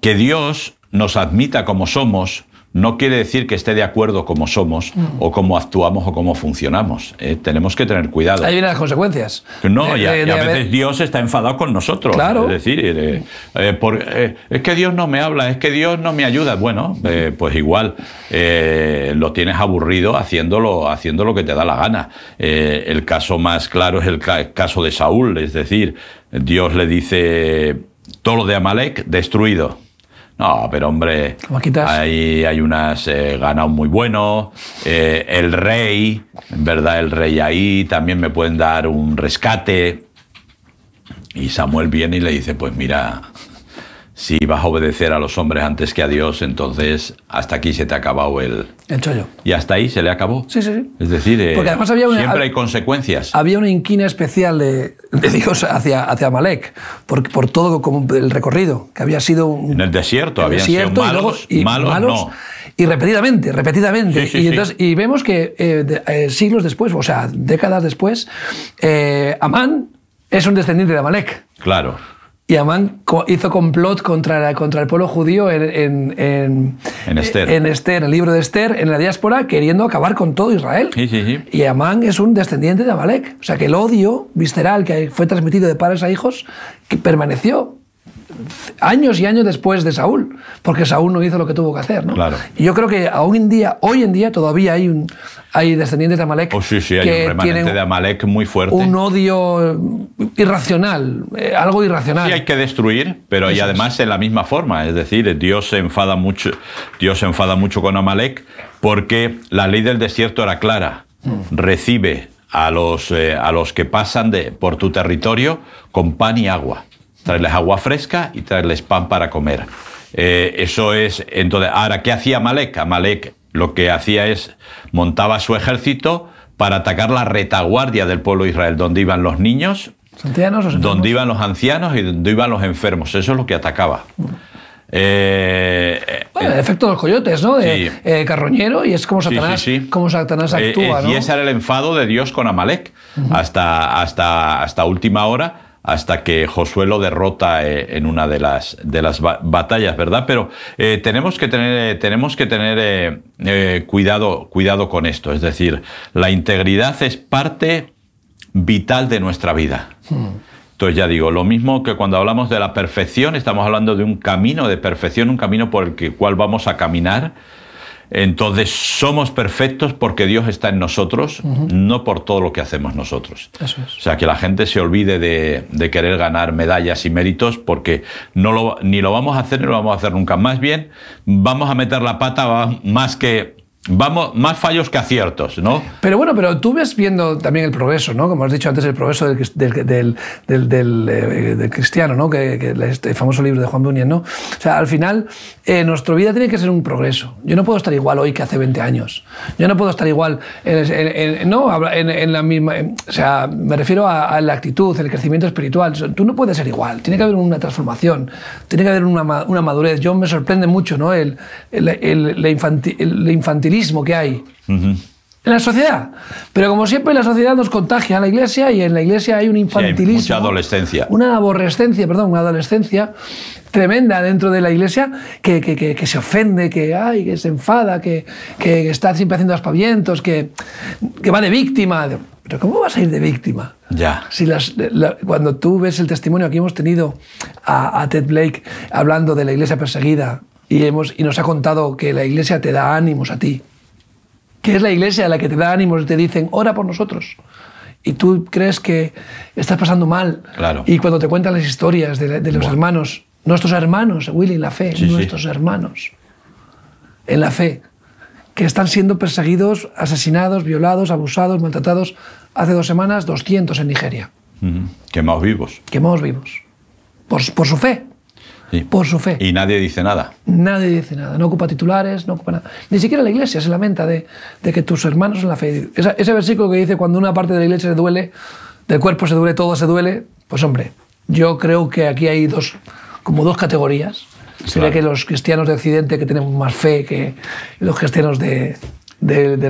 que Dios nos admita como somos no quiere decir que esté de acuerdo como somos, o cómo actuamos, o cómo funcionamos. Tenemos que tener cuidado. Ahí vienen las consecuencias. No, y a veces Dios está enfadado con nosotros. Claro. Es decir, es que Dios no me habla, es que Dios no me ayuda. Bueno, pues igual lo tienes aburrido haciendo lo que te da la gana. El caso más claro es el caso de Saúl. Es decir, Dios le dice, todo lo de Amalek destruido. No, pero hombre, hay unas ganados muy buenos, el rey, en verdad el rey ahí, también me pueden dar un rescate. Y Samuel viene y le dice, pues mira, si vas a obedecer a los hombres antes que a Dios, entonces hasta aquí se te ha acabado el chollo. Y hasta ahí se le acabó. Sí, sí, sí. Es decir, porque además siempre hay consecuencias. Había una inquina especial de Dios hacia Amalek, por todo como el recorrido, que había sido... En el desierto, habían sido malos, malos no. Y repetidamente. Sí, y vemos que siglos después, o sea, décadas después, Amán es un descendiente de Amalek. Claro. Y Amán hizo complot contra el pueblo judío en Esther. En el libro de Esther, en la diáspora, queriendo acabar con todo Israel. Sí. Y Amán es un descendiente de Amalek. O sea que el odio visceral que fue transmitido de padres a hijos que permaneció años y años después de Saúl, porque Saúl no hizo lo que tuvo que hacer, ¿no? Claro. Y yo creo que hoy en día todavía hay descendientes de Amalek. Sí, hay un remanente de Amalek muy fuerte. Un odio irracional, algo irracional. Sí, hay que destruir, pero y además en la misma forma. Es decir, Dios se enfada mucho con Amalek porque la ley del desierto era clara. Recibe a los que pasan por tu territorio con pan y agua. Traerles agua fresca y traerles pan para comer. Eso es... Entonces, ahora, ¿qué hacía Amalek? Amalek lo que hacía es montaba su ejército para atacar la retaguardia del pueblo de Israel, donde iban los niños, donde iban los ancianos y donde iban los enfermos. Eso es lo que atacaba. Bueno, el efecto de los coyotes, ¿no? Carroñero, y es como Satanás, como Satanás actúa, ¿no? Y ese era el enfado de Dios con Amalek, hasta última hora, hasta que Josué lo derrota en una de las batallas, ¿verdad? Pero tenemos que tener cuidado con esto. Es decir, la integridad es parte vital de nuestra vida. Entonces ya digo, lo mismo que cuando hablamos de la perfección, estamos hablando de un camino de perfección, un camino por el cual vamos a caminar. Entonces somos perfectos porque Dios está en nosotros, no por todo lo que hacemos nosotros. Eso es. O sea, que la gente se olvide de querer ganar medallas y méritos, porque ni lo vamos a hacer ni lo vamos a hacer nunca. Más bien vamos a meter la pata más fallos que aciertos, ¿no? Pero bueno, tú ves viendo también el progreso, ¿no? Como has dicho antes, el progreso del cristiano, ¿no? Este famoso libro de Juan Bunyan, ¿no? O sea, al final, nuestra vida tiene que ser un progreso. Yo no puedo estar igual hoy que hace 20 años. Yo no puedo estar igual en la misma... O sea, me refiero a la actitud, el crecimiento espiritual. Tú no puedes ser igual. Tiene que haber una transformación. Tiene que haber una madurez. Yo me sorprende mucho, ¿no? El infantilismo que hay. En la sociedad. Pero como siempre, la sociedad nos contagia a la Iglesia y en la Iglesia hay un infantilismo. Sí, hay mucha adolescencia. Una adolescencia tremenda dentro de la Iglesia que se ofende, que se enfada, que está siempre haciendo aspavientos, que va de víctima. ¿Pero cómo vas a ir de víctima? Ya. Si cuando tú ves el testimonio, aquí hemos tenido a Ted Blake hablando de la Iglesia perseguida y nos ha contado que la Iglesia te da ánimos a ti. Que es la Iglesia la que te da ánimos y te dicen, ora por nosotros. Y tú crees que estás pasando mal. Claro. Y cuando te cuentan las historias de los hermanos, nuestros hermanos, Willy, en la fe, nuestros hermanos, en la fe, que están siendo perseguidos, asesinados, violados, abusados, maltratados. Hace 2 semanas, 200 en Nigeria. Quemados vivos. Quemados vivos. Por su fe. Sí. Por su fe. Y nadie dice nada. Nadie dice nada. No ocupa titulares, no ocupa nada. Ni siquiera la Iglesia se lamenta de que tus hermanos en la fe... Ese versículo que dice cuando una parte de la Iglesia se duele, del cuerpo se duele, todo se duele, pues hombre, yo creo que aquí hay como dos categorías. Sería que los cristianos de Occidente que tenemos más fe que los cristianos del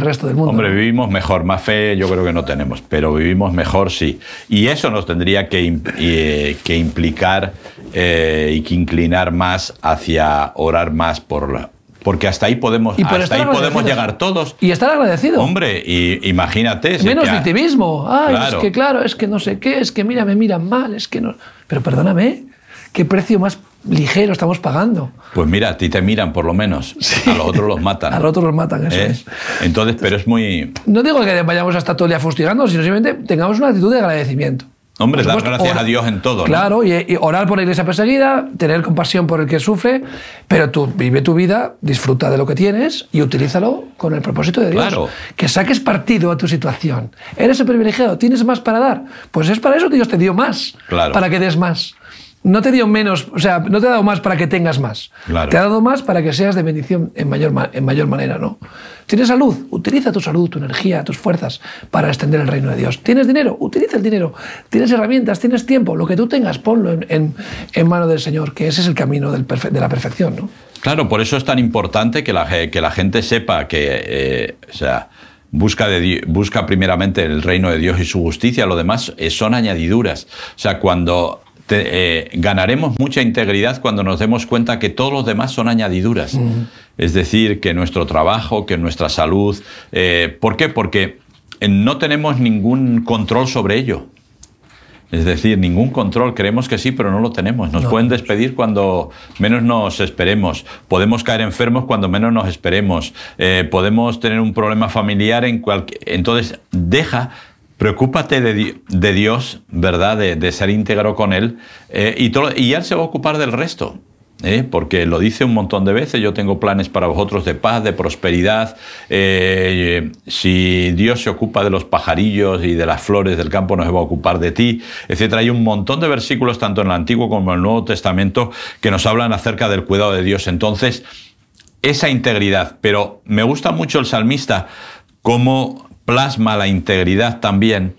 resto del mundo. Hombre, vivimos mejor, más fe yo creo que no tenemos, pero vivimos mejor sí. Y eso nos tendría que implicar y que inclinar más hacia orar más porque hasta ahí podemos llegar todos. Y estar agradecido. Hombre, imagínate. Menos victimismo. Ay, claro. es que no sé qué, es que mira, me miran mal, es que no... Pero perdóname, ¿qué precio más ligero estamos pagando? Pues mira, a ti te miran por lo menos, sí. A los otros los matan. A los otros los matan, eso es. Entonces, pero es muy... No digo que vayamos a estar todo el día fustigando, sino simplemente tengamos una actitud de agradecimiento. Hombre, dar gracias a Dios en todo, ¿no? Claro, y orar por la Iglesia perseguida, tener compasión por el que sufre, pero tú vive tu vida, disfruta de lo que tienes y utilízalo con el propósito de Dios. Claro. Que saques partido a tu situación. Eres el privilegiado, tienes más para dar. Pues es para eso que Dios te dio más, claro. Para que des más. No te dio menos, o sea, no te ha dado más para que tengas más. Claro. Te ha dado más para que seas de bendición en mayor manera, ¿no? ¿Tienes salud? Utiliza tu salud, tu energía, tus fuerzas para extender el reino de Dios. ¿Tienes dinero? Utiliza el dinero. ¿Tienes herramientas? ¿Tienes tiempo? Lo que tú tengas, ponlo en mano del Señor, que ese es el camino de la perfección, ¿no? Claro, por eso es tan importante que la gente sepa que, busca primeramente el reino de Dios y su justicia. Lo demás son añadiduras. O sea, ganaremos mucha integridad cuando nos demos cuenta que todos los demás son añadiduras. Es decir, que nuestro trabajo, que nuestra salud... ¿Por qué? Porque no tenemos ningún control sobre ello. Es decir, ningún control. Creemos que sí, pero no lo tenemos. Nos pueden despedir cuando menos nos esperemos. Podemos caer enfermos cuando menos nos esperemos. Podemos tener un problema familiar Entonces, preocúpate de Dios, ¿verdad? De ser íntegro con Él. Y Él se va a ocupar del resto. Porque lo dice un montón de veces, yo tengo planes para vosotros de paz, de prosperidad. Si Dios se ocupa de los pajarillos y de las flores del campo, no se va a ocupar de ti, etc. Hay un montón de versículos, tanto en el Antiguo como en el Nuevo Testamento, que nos hablan acerca del cuidado de Dios. Entonces, esa integridad. Pero me gusta mucho el salmista, cómo plasma la integridad también,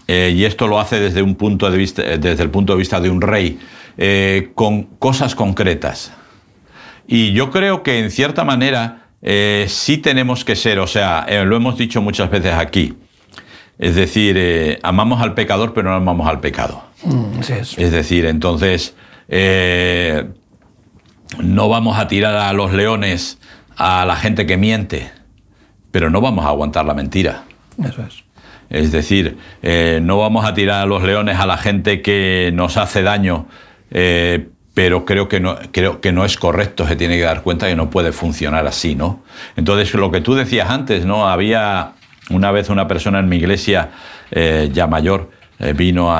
y esto lo hace desde el punto de vista de un rey, con cosas concretas. Y yo creo que en cierta manera sí tenemos que ser, lo hemos dicho muchas veces aquí, es decir, amamos al pecador pero no amamos al pecado. Sí es. Es decir, entonces no vamos a tirar a los leones a la gente que miente, pero no vamos a aguantar la mentira. Eso es. Es decir, no vamos a tirar a los leones a la gente que nos hace daño, pero creo que no es correcto, se tiene que dar cuenta que no puede funcionar así, ¿no? Entonces, lo que tú decías antes, ¿no? Había una vez una persona en mi iglesia, ya mayor, vino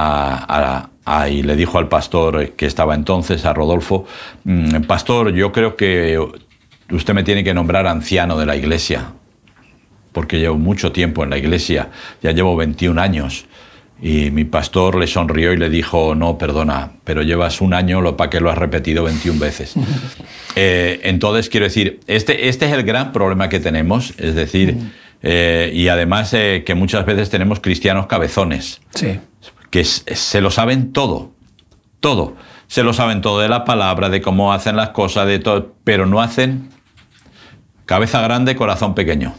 y le dijo al pastor que estaba entonces, a Rodolfo, pastor, yo creo que usted me tiene que nombrar anciano de la iglesia, porque llevo mucho tiempo en la iglesia, ya llevo 21 años. Y mi pastor le sonrió y le dijo, no, perdona, pero llevas un año para que lo has repetido 21 veces. Entonces, quiero decir, este es el gran problema que tenemos, es decir, y además que muchas veces tenemos cristianos cabezones, sí, que se lo saben todo. Se lo saben todo de la palabra, de cómo hacen las cosas, de todo, pero no hacen cabeza grande, corazón pequeño.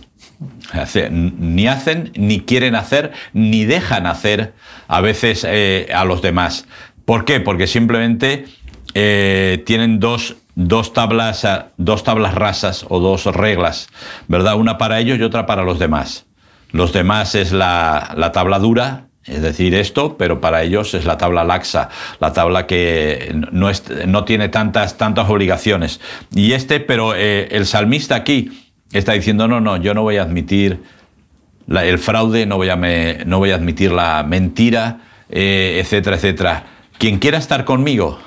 Ni hacen, ni quieren hacer, ni dejan hacer a veces a los demás. ¿Por qué? Porque simplemente tienen dos tablas rasas o dos reglas, ¿verdad? Una para ellos y otra para los demás. Los demás es la tabla dura, es decir, esto, pero para ellos es la tabla laxa, la tabla que no tiene tantas obligaciones. Y pero el salmista aquí está diciendo, no, yo no voy a admitir el fraude, no voy a admitir la mentira, etcétera, etcétera. Quien quiera estar conmigo,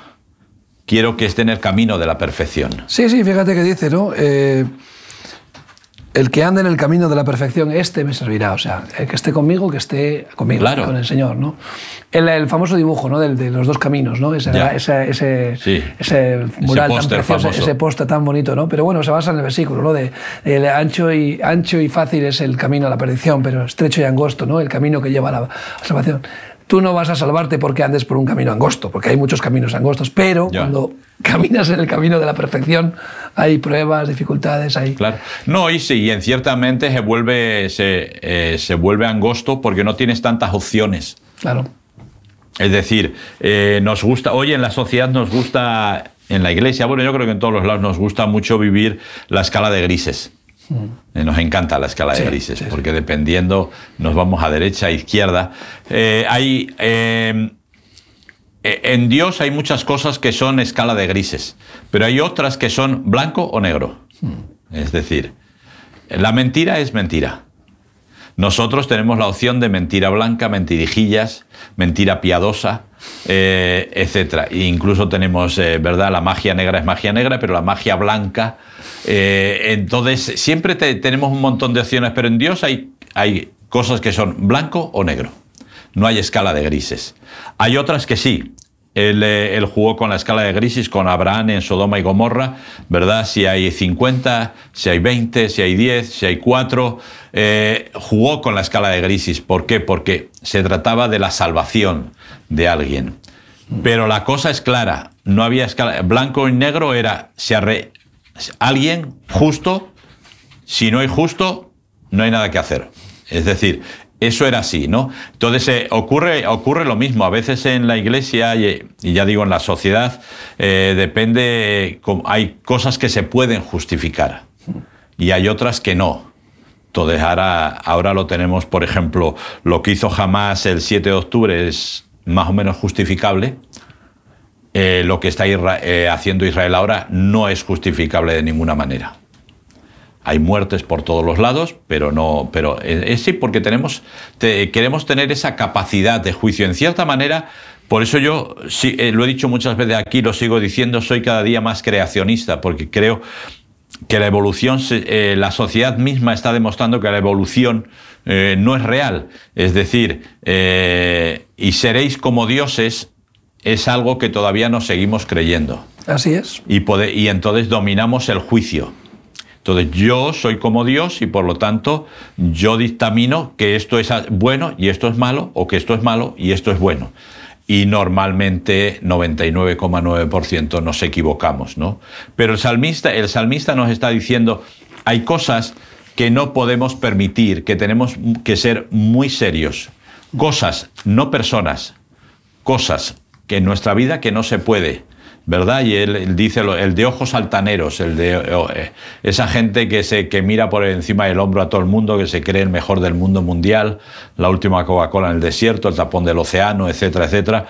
quiero que esté en el camino de la perfección. Sí, fíjate que dice, ¿no? El que ande en el camino de la perfección, este me servirá. O sea, el que esté conmigo, que esté conmigo, claro, con el Señor, ¿no? El famoso dibujo, ¿no? De los dos caminos, ¿no? Ese mural tan precioso, ese póster tan bonito, ¿no? Pero bueno, se basa en el versículo, ¿no? De ancho y fácil es el camino a la perdición, pero estrecho y angosto, ¿no? El camino que lleva a la salvación. Tú no vas a salvarte porque andes por un camino angosto, porque hay muchos caminos angostos, pero cuando caminas en el camino de la perfección hay pruebas, dificultades, hay... Claro. No, y sí, y en ciertamente se vuelve angosto porque no tienes tantas opciones. Claro. Es decir, nos gusta, hoy en la sociedad nos gusta, en la iglesia, bueno, yo creo que en todos los lados nos gusta mucho vivir la escala de grises. Nos encanta la escala de grises, porque dependiendo nos vamos a derecha, a izquierda. En Dios hay muchas cosas que son escala de grises, pero hay otras que son blanco o negro. Es decir, la mentira es mentira. Nosotros tenemos la opción de mentira blanca, mentirijillas, mentira piadosa, etc. E incluso tenemos, ¿verdad? La magia negra es magia negra, pero la magia blanca... entonces, siempre tenemos un montón de opciones, pero en Dios hay cosas que son blanco o negro. No hay escala de grises. Hay otras que sí. Él jugó con la escala de grises con Abraham en Sodoma y Gomorra, ¿verdad? Si hay 50, si hay 20, si hay 10, si hay 4. Jugó con la escala de grises. ¿Por qué? Porque se trataba de la salvación de alguien. Pero la cosa es clara. No había escala. Blanco y negro era alguien justo. Si no hay justo, no hay nada que hacer. Es decir, eso era así, ¿no? Entonces ocurre lo mismo. A veces en la iglesia, y ya digo en la sociedad, hay cosas que se pueden justificar y hay otras que no. Entonces ahora lo tenemos, por ejemplo, lo que hizo Hamás el 7 de octubre es más o menos justificable. Lo que está haciendo Israel ahora no es justificable de ninguna manera. Hay muertes por todos los lados, pero sí, porque queremos tener esa capacidad de juicio. En cierta manera, por eso yo sí, lo he dicho muchas veces aquí, lo sigo diciendo, soy cada día más creacionista, porque creo que la evolución, la sociedad misma está demostrando que la evolución no es real. Es decir, y seréis como dioses es algo que todavía nos seguimos creyendo. Así es. Y entonces dominamos el juicio. Entonces yo soy como Dios y por lo tanto yo dictamino que esto es bueno y esto es malo, o que esto es malo y esto es bueno. Y normalmente 99,9% nos equivocamos, ¿no? Pero el salmista nos está diciendo, hay cosas que no podemos permitir, que tenemos que ser muy serios. Cosas, no personas, cosas que en nuestra vida que no se puede, ¿verdad? Y él dice el de ojos altaneros, esa gente que mira por encima del hombro a todo el mundo, que se cree el mejor del mundo mundial, la última Coca-Cola en el desierto, el tapón del océano, etcétera, etcétera.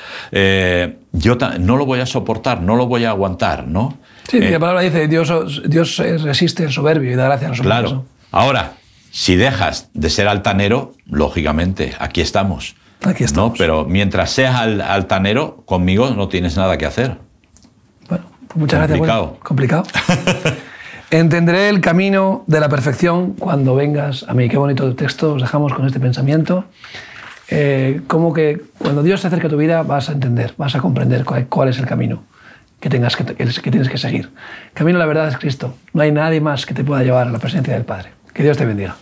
Yo no lo voy a soportar, no lo voy a aguantar, ¿no? Sí, la palabra dice, Dios resiste el soberbio y da gracia a los hombres. Claro. Ahora, si dejas de ser altanero, lógicamente, aquí estamos. Aquí estamos. ¿No? Pero mientras seas altanero, conmigo no tienes nada que hacer. Bueno, pues muchas gracias. Bueno, complicado. Entenderé el camino de la perfección cuando vengas a mí. Qué bonito texto, os dejamos con este pensamiento. Como que cuando Dios se acerca a tu vida vas a entender, vas a comprender cuál es el camino que tienes que seguir. El camino de la verdad es Cristo. No hay nadie más que te pueda llevar a la presencia del Padre. Que Dios te bendiga.